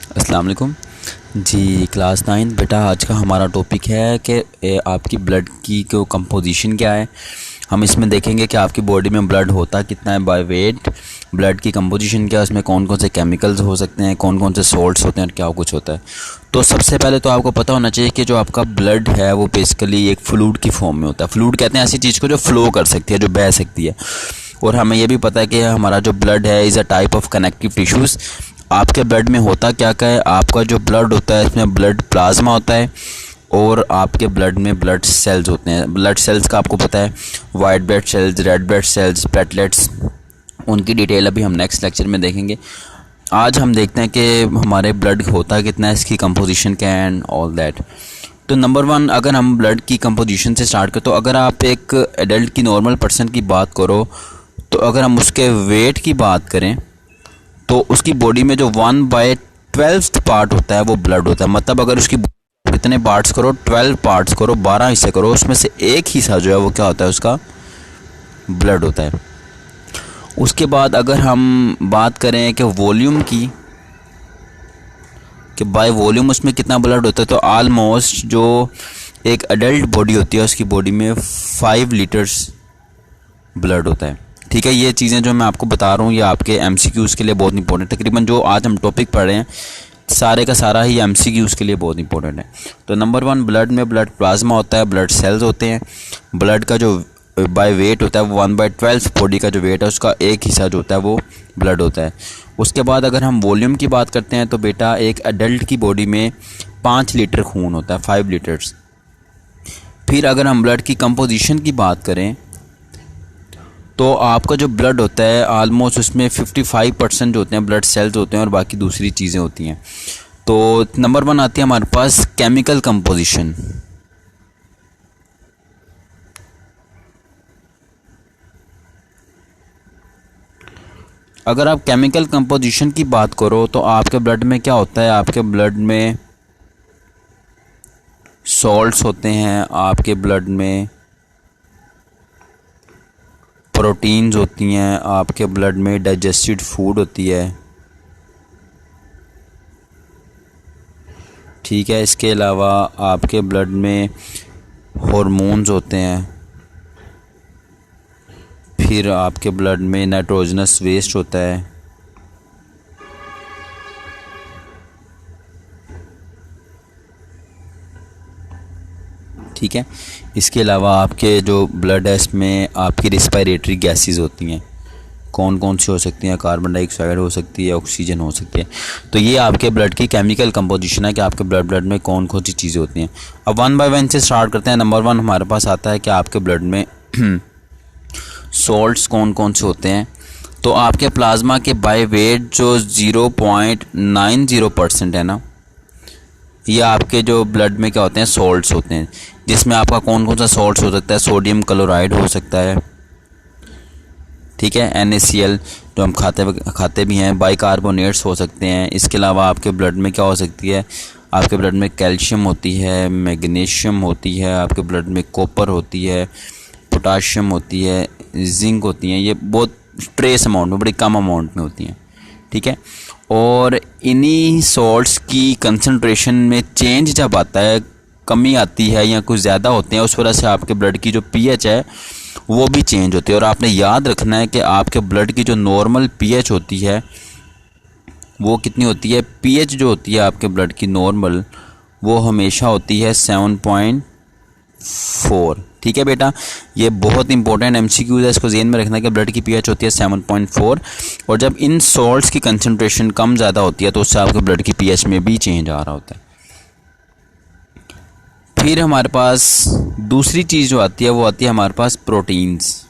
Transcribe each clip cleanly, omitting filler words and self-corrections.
अस्सलाम वालेकुम जी। क्लास 9 बेटा, आज का हमारा टॉपिक है कि आपकी ब्लड की जो कंपोजिशन क्या है। हम इसमें देखेंगे कि आपकी बॉडी में ब्लड होता कितना है बाय वेट, ब्लड की कंपोजिशन क्या है, उसमें कौन कौन से केमिकल्स हो सकते हैं, कौन कौन से सॉल्ट्स होते हैं और क्या कुछ होता है। तो सबसे पहले तो आपको पता होना चाहिए कि जो आपका ब्लड है वो बेसिकली एक फ्लूइड की फॉर्म में होता है। फ्लूइड कहते हैं ऐसी चीज़ को जो फ्लो कर सकती है, जो बह सकती है। और हमें ये भी पता है कि हमारा जो ब्लड है is a type of connective tissues. आपके ब्लड में होता क्या क्या है, आपका जो ब्लड होता है इसमें ब्लड प्लाज्मा होता है और आपके ब्लड में ब्लड सेल्स होते हैं। ब्लड सेल्स का आपको पता है, white blood cells, red blood cells, platelets. उनकी डिटेल अभी हम नेक्स्ट लेक्चर में देखेंगे। आज हम देखते हैं कि हमारे ब्लड होता कितना है, इसकी कंपोजिशन क्या है एंड ऑल दैट। तो नंबर वन, अगर हम ब्लड की कंपोजिशन से स्टार्ट करें तो अगर आप एक एडल्ट की, नॉर्मल पर्सन की बात करो, तो अगर हम उसके वेट की बात करें तो उसकी बॉडी में जो 1/12 पार्ट होता है वो ब्लड होता है। मतलब अगर उसकी इतने पार्ट्स करो, 12 पार्ट्स करो, 12 हिस्से करो, उसमें से एक हिस्सा जो है वो क्या होता है, उसका ब्लड होता है। उसके बाद अगर हम बात करें कि वॉल्यूम की, कि बाय वॉल्यूम उसमें कितना ब्लड होता है, तो ऑलमोस्ट जो एक अडल्ट बॉडी होती है उसकी बॉडी में 5 लीटर्स ब्लड होता है। ठीक है, ये चीज़ें जो मैं आपको बता रहा हूँ ये आपके एमसीक्यूज़ के लिए बहुत इंपॉर्टेंट है। तकरीबन जो आज हम टॉपिक पढ़ रहे हैं सारे का सारा ही एमसीक्यूज़ के लिए बहुत इंपॉर्टेंट है। तो नंबर वन, ब्लड में ब्लड प्लाज्मा होता है, ब्लड सेल्स होते हैं। ब्लड का जो बाय वेट होता है वो 1/12 बॉडी का जो वेट है उसका एक हिस्सा जो होता है वो ब्लड होता है। उसके बाद अगर हम वॉल्यूम की बात करते हैं तो बेटा एक अडल्ट की बॉडी में 5 लीटर खून होता है, 5 लीटर्स। फिर अगर हम ब्लड की कंपोजिशन की बात करें तो आपका जो ब्लड होता है आलमोस्ट उसमें 55% जो होते हैं ब्लड सेल्स होते हैं और बाकी दूसरी चीज़ें होती हैं। तो नंबर वन आती है हमारे पास केमिकल कंपोजिशन। अगर आप केमिकल कंपोजिशन की बात करो तो आपके ब्लड में क्या होता है, आपके ब्लड में सॉल्ट्स होते हैं, आपके ब्लड में प्रोटीन्स होती हैं, आपके ब्लड में डाइजेस्टेड फूड होती है। ठीक है, इसके अलावा आपके ब्लड में हॉर्मोन्स होते हैं। फिर आपके ब्लड में नाइट्रोजनस वेस्ट होता है। ठीक है, इसके अलावा आपके जो ब्लड है इसमें आपकी रिस्पायरेटरी गैसेस होती हैं। कौन कौन सी हो सकती हैं, कार्बन डाइऑक्साइड हो सकती है, ऑक्सीजन हो सकती है। तो ये आपके ब्लड की केमिकल कंपोजिशन है कि आपके ब्लड में कौन कौन सी चीज़ें होती हैं। अब वन बाय वन से स्टार्ट करते हैं। नंबर वन हमारे पास आता है कि आपके ब्लड में सॉल्ट्स कौन कौन से होते हैं। तो आपके प्लाज्मा के बाय वेट जो 0.90% है ना, ये आपके जो ब्लड में क्या होते हैं, सॉल्ट्स होते हैं। जिसमें आपका कौन कौन सा सॉल्ट्स हो सकता है, सोडियम क्लोराइड हो सकता है। ठीक है, NaCl जो हम खाते भी हैं, बाइकार्बोनेट्स हो सकते हैं। इसके अलावा आपके ब्लड में क्या हो सकती है, आपके ब्लड में कैल्शियम होती है, मैग्नीशियम होती है, आपके ब्लड में कॉपर होती है, पोटाशियम होती है, जिंक होती हैं। ये बहुत ट्रेस अमाउंट में, बड़ी कम अमाउंट में होती हैं। ठीक है, और इन्हीं सॉल्ट्स की कंसंट्रेशन में चेंज जब आता है, कमी आती है या कुछ ज़्यादा होते हैं, उस वजह से आपके ब्लड की जो पीएच है वो भी चेंज होती है। और आपने याद रखना है कि आपके ब्लड की जो नॉर्मल पीएच होती है वो कितनी होती है, पीएच जो होती है आपके ब्लड की नॉर्मल वो हमेशा होती है 7.4। ठीक है बेटा, ये बहुत इंपॉर्टेंट एमसीक्यूज है, इसको ज़हन में रखना कि ब्लड की पीएच होती है 7.4। और जब इन सॉल्ट्स की कंसंट्रेशन कम ज़्यादा होती है तो उससे आपके ब्लड की पीएच में भी चेंज आ रहा होता है। फिर हमारे पास दूसरी चीज़ जो आती है वो आती है हमारे पास प्रोटीन्स।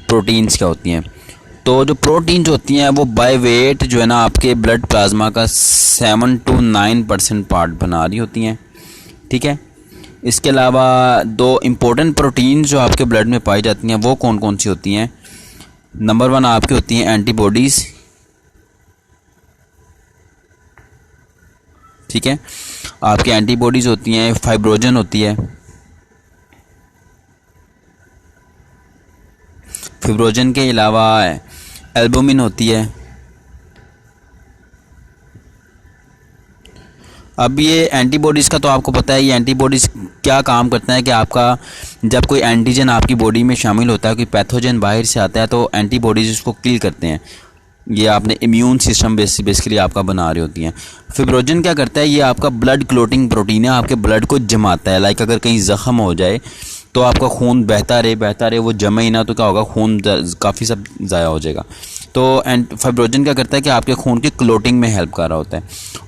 प्रोटीन्स क्या होती हैं, तो जो प्रोटीन्स होती हैं वो बाय वेट जो है ना आपके ब्लड प्लाज्मा का 7 to 9% पार्ट बना रही होती हैं। ठीक है, इसके अलावा दो इम्पोर्टेंट प्रोटीन्स जो आपके ब्लड में पाई जाती हैं वो कौन कौन सी होती हैं। नंबर वन आपकी होती हैं एंटीबॉडीज़। ठीक है, आपकी एंटीबॉडीज़ होती हैं, फाइब्रोजन होती है, फिब्रोजन के अलावा एल्बुमिन होती है। अब ये एंटीबॉडीज़ का तो आपको पता है, ये एंटीबॉडीज़ क्या काम करता है कि आपका जब कोई एंटीजन आपकी बॉडी में शामिल होता है, कोई पैथोजन बाहर से आता है, तो एंटीबॉडीज़ उसको किल करते हैं। ये आपने इम्यून सिस्टम बेसिकली आपका बना रही होती हैं। फिब्रोजन क्या करता है, ये आपका ब्लड क्लोटिंग प्रोटीन है, आपके ब्लड को जमाता है। लाइक अगर कहीं ज़ख़म हो जाए तो आपका खून बहता रहे, वो जमे ही ना तो क्या होगा, खून काफ़ी सब ज़ाया हो जाएगा। तो फाइब्रोजन क्या करता है कि आपके खून की क्लोटिंग में हेल्प कर रहा होता है।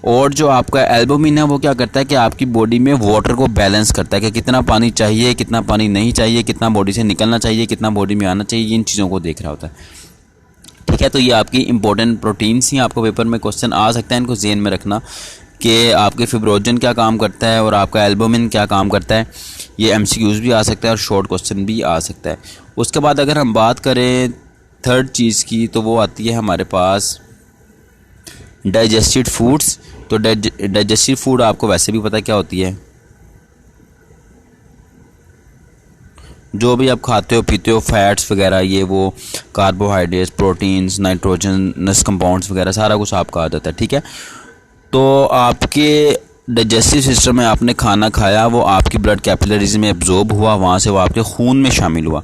और जो आपका एल्बुमिन है वो क्या करता है कि आपकी बॉडी में वाटर को बैलेंस करता है कि कितना पानी चाहिए, कितना पानी नहीं चाहिए, कितना बॉडी से निकलना चाहिए, कितना बॉडी में आना चाहिए, इन चीज़ों को देख रहा होता है। ठीक है, तो ये आपकी इंपॉर्टेंट प्रोटीन्स ही आपको पेपर में क्वेश्चन आ सकता है, इनको ज़हन में रखना कि आपके फिब्रोजन क्या काम करता है और आपका एल्बुमिन क्या काम करता है। ये एमसीक्यूज़ भी आ सकता है और शॉर्ट क्वेश्चन भी आ सकता है। उसके बाद अगर हम बात करें थर्ड चीज़ की, तो वो आती है हमारे पास डाइजेस्टेड फूड्स। तो डाइजेस्टेड फूड आपको वैसे भी पता क्या होती है, जो भी आप खाते हो पीते हो, फैट्स वगैरह, ये वो कार्बोहाइड्रेट्स, प्रोटीन्स, नाइट्रोजनस कंपाउंड्स वगैरह सारा कुछ आपका आ जाता है। ठीक है, तो आपके डाइजेस्टिव सिस्टम में आपने खाना खाया, वो आपकी ब्लड कैपिलरीज में एब्जॉर्ब हुआ, वहाँ से वो आपके खून में शामिल हुआ,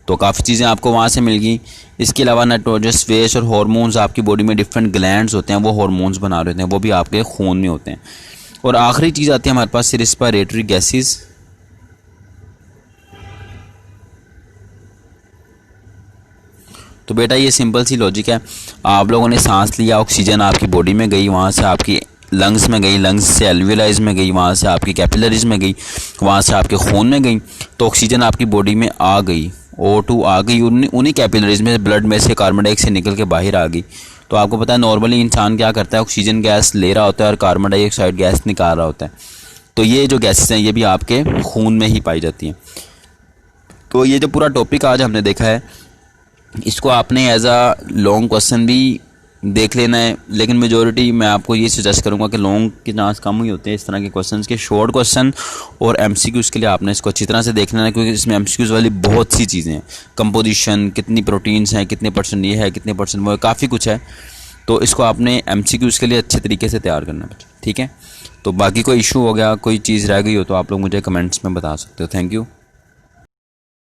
तो काफ़ी चीज़ें आपको वहाँ से मिल गई। इसके अलावा नाइट्रोजनस वेस्ट और हार्मोन्स, आपकी बॉडी में डिफरेंट ग्लैंड्स होते हैं, वो हार्मोन्स बना रहे होते हैं, वो भी आपके खून में होते हैं। और आखिरी चीज़ आती है हमारे पास रेस्पिरेटरी गैसेस। तो बेटा ये सिंपल सी लॉजिक है, आप लोगों ने सांस लिया, ऑक्सीजन आपकी बॉडी में गई, वहाँ से आपकी लंग्स में गई, लंग्स से एल्वियोलाइज में गई, वहाँ से आपकी कैपिलरीज में गई, वहाँ से आपके खून में गई, तो ऑक्सीजन आपकी बॉडी में आ गई, O2 आ गई, उन्हीं कैपिलरीज में ब्लड में से कार्बन डाइऑक्साइड निकल के बाहर आ गई। तो आपको पता है नॉर्मली इंसान क्या करता है, ऑक्सीजन गैस ले रहा होता है और कार्बन डाइऑक्साइड गैस निकाल रहा होता है। तो ये जो गैसेस हैं ये भी आपके खून में ही पाई जाती हैं। तो ये जो पूरा टॉपिक आज हमने देखा है, इसको आपने एज अ लॉन्ग क्वेश्चन भी देख लेना है, लेकिन मेजॉरिटी मैं आपको ये सजेस्ट करूंगा कि लॉन्ग के चांस कम ही होते हैं इस तरह के क्वेश्चंस के। शॉर्ट क्वेश्चन और एमसीक्यूज़ के लिए आपने इसको अच्छी तरह से देख लेना है, क्योंकि इसमें एमसीक्यूज़ वाली बहुत सी चीज़ें हैं, कंपोजिशन, कितनी प्रोटीन्स हैं, कितने परसेंट ये है, कितने परसेंट वो है, काफ़ी कुछ है। तो इसको आपने एमसीक्यूज़ के लिए अच्छे तरीके से तैयार करना है। ठीक है, तो बाकी कोई इशू हो गया, कोई चीज़ रह गई हो तो आप लोग मुझे कमेंट्स में बता सकते हो। Thank you.